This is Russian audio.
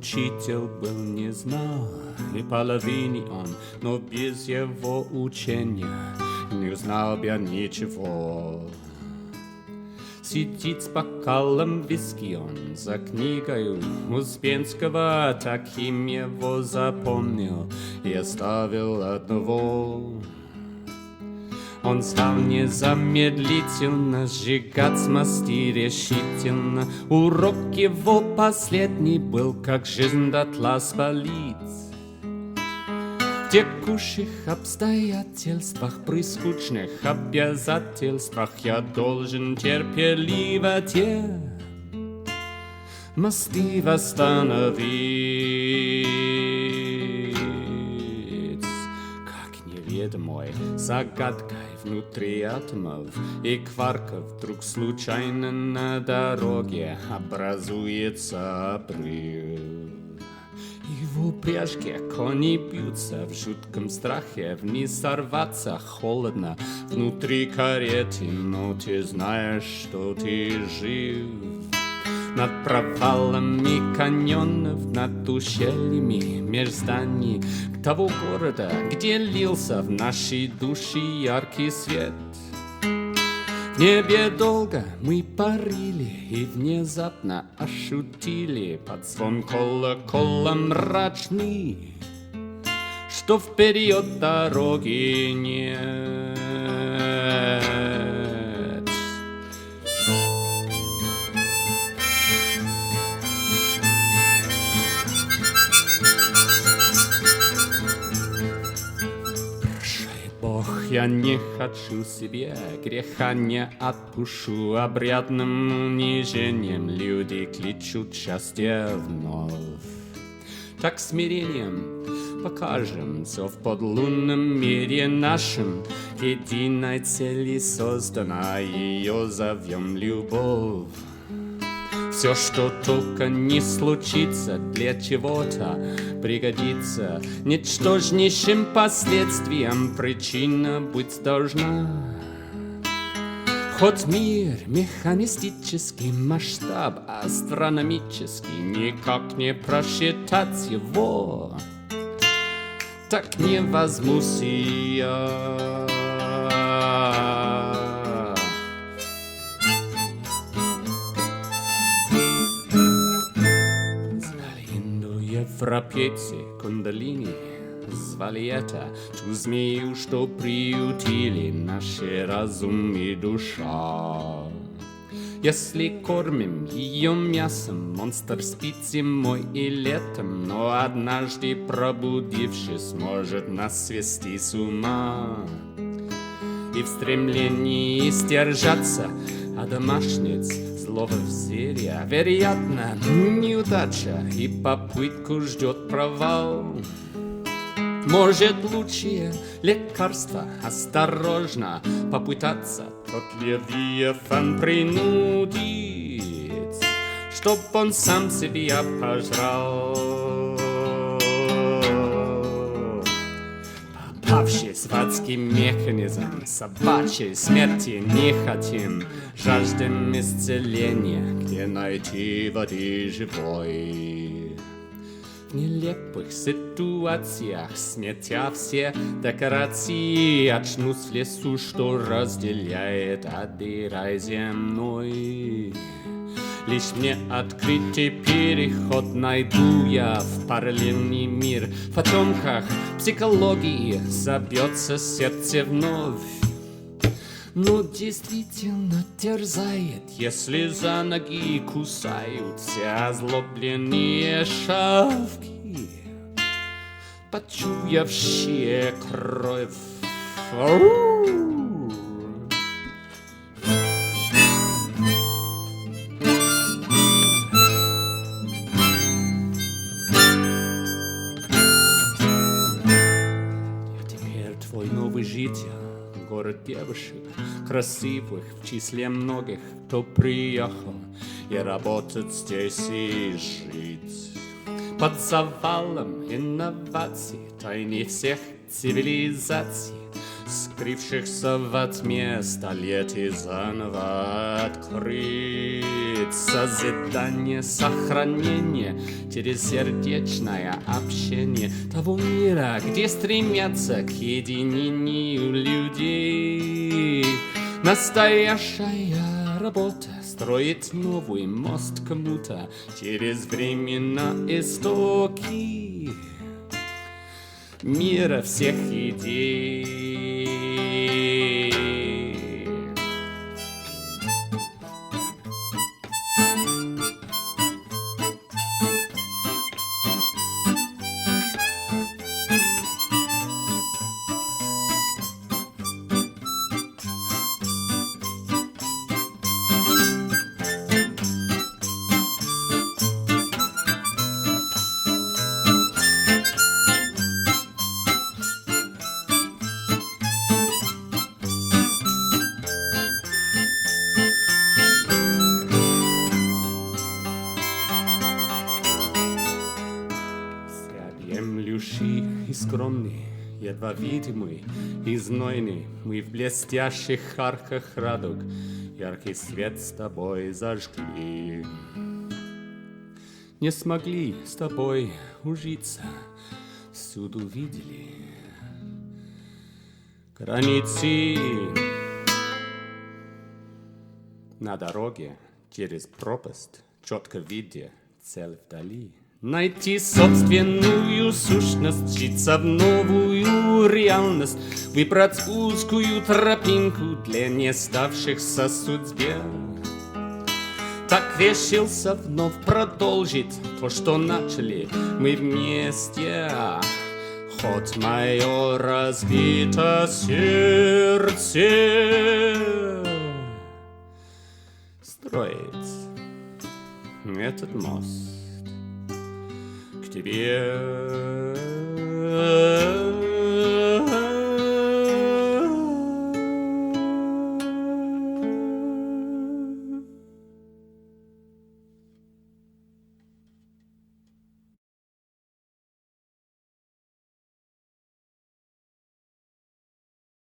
учитель был, не знал и половины он, но без его учения не узнал бы я ничего. Сидит с бокалом виски он за книгою Успенского, таким его запомнил и оставил одного. Он стал незамедлительно сжигать мосты решительно. Урок его последний был, как жизнь дотла спалить. В текущих обстоятельствах, при скучных обязательствах я должен терпеливо те мосты восстановить. Как неведомой загадкой внутри атомов и кварков вдруг случайно на дороге образуется обрыв. И в упряжке кони бьются в жутком страхе, вниз сорваться холодно, внутри кареты, но ты знаешь, что ты жив. Над провалами каньонов, над ущельями меж зданий того города, где лился в наши души яркий свет. В небе долго мы парили и внезапно ощутили под звон колокола мрачный, что вперед дороги нет. Я не хочу себе греха, не отпущу обрядным унижением. Люди кличут счастье вновь. Так смирением покажем все в подлунном мире нашем. Единой цели создана, ее зовем любовь. Все, что только не случится, для чего-то пригодится. Ничтожнейшим последствиям причина быть должна. Хоть мир механистический, масштаб астрономический, никак не просчитать его, так не возьмусь и я. Европейцы кундалини звали это ту змею, что приютили наши разум и душа. Если кормим ее мясом, монстр спит зимой и летом, но однажды пробудившись, может нас свести с ума. И в стремлении сдержаться, а домашнец злого зверя, вероятно, неудача, и попытку ждет провал. Может, лучшее лекарство осторожно попытаться тот левиафан принудить, чтоб он сам себя пожрал. Попавшись в адский механизм собачьей смерти не хотим, жаждем исцеления, где найти воды живой. В нелепых ситуациях, сметя все декорации, очнусь в лесу, что разделяет ад и рай земной. Лишь мне открытый переход найду я в параллельный мир. В потемках психологии забьется сердце вновь. Но действительно терзает, если за ноги кусают все озлобленные шавки, почуявшие кровь. Я теперь твой новый житель, город девушек, красивых в числе многих, кто приехал и работать здесь и жить. Под завалом инноваций, тайны всех цивилизаций, скрывшихся во тьме столетий заново открыть. Созидание, сохранение через сердечное общение того мира, где стремятся к единению людей. Настоящая работа строит новый мост кому-то через времена истоки мира всех идей. Всеобъемлющий и скромный, едва видимый и знойный, мы в блестящих арках радуг яркий свет с тобой зажгли. Не смогли с тобой ужиться, всюду видели границы на дороге через пропасть, четко видя цель вдали. Найти собственную сущность, вчиться в новую реальность, выбрать узкую тропинку для не ставшихся судьбе. Так решился вновь продолжить то, что начали мы вместе. Хоть мое разбито сердце строить этот мост к тебе.